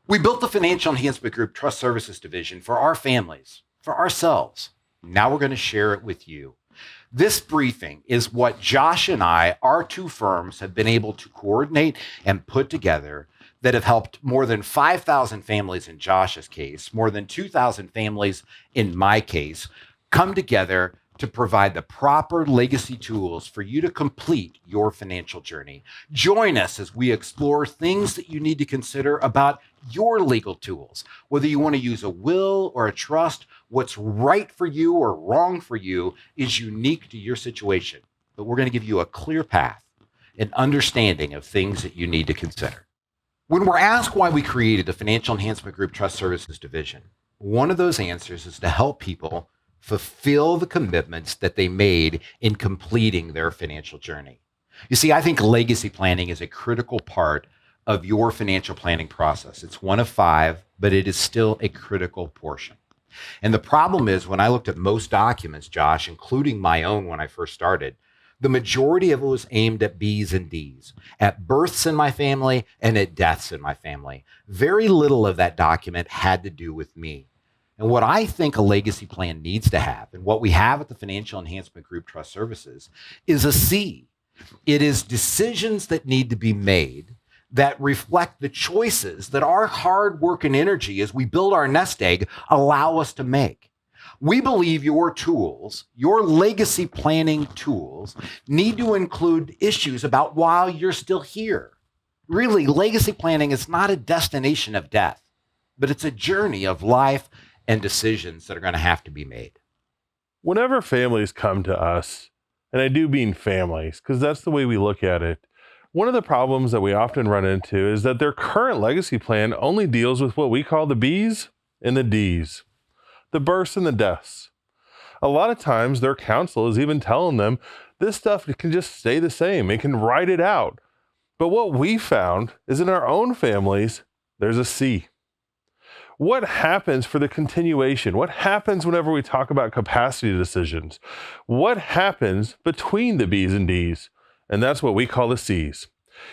We built the Financial Enhancement Group Trust Services Division for our families, for ourselves. Now we're going to share it with you. This briefing is what Josh and I, our two firms, have been able to coordinate and put together that have helped more than 5,000 families in Josh's case, more than 2,000 families in my case, come together to provide the proper legacy tools for you to complete your financial journey. Join us as we explore things that you need to consider about your legal tools, whether you want to use a will or a trust. What's right for you or wrong for you is unique to your situation, but we're going to give you a clear path and understanding of things that you need to consider. When we're asked why we created the Financial Enhancement Group Trust Services Division, one of those answers is to help people fulfill the commitments that they made in completing their financial journey. You see, I think legacy planning is a critical part of your financial planning process. It's one of 5, but it is still a critical portion. And the problem is, when I looked at most documents, Josh, including my own when I first started, the majority of it was aimed at B's and D's, at births in my family and at deaths in my family. Very little of that document had to do with me. And what I think a legacy plan needs to have, and what we have at the Financial Enhancement Group Trust Services, is a C. It is decisions that need to be made that reflect the choices that our hard work and energy as we build our nest egg allow us to make. We believe your tools, your legacy planning tools, need to include issues about why you're still here. Really, legacy planning is not a destination of death, but it's a journey of life and decisions that are going to have to be made. Whenever families come to us, and I do mean families, because that's the way we look at it, one of the problems that we often run into is that their current legacy plan only deals with what we call the B's and the D's, the births and the deaths. A lot of times their counsel is even telling them this stuff can just stay the same. It can write it out. But what we found is in our own families, there's a C. What happens for the continuation? What happens whenever we talk about capacity decisions? What happens between the B's and D's? And that's what we call the C's.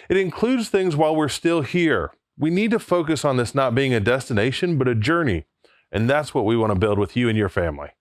It includes things while we're still here. We need to focus on this not being a destination, but a journey. And that's what we want to build with you and your family.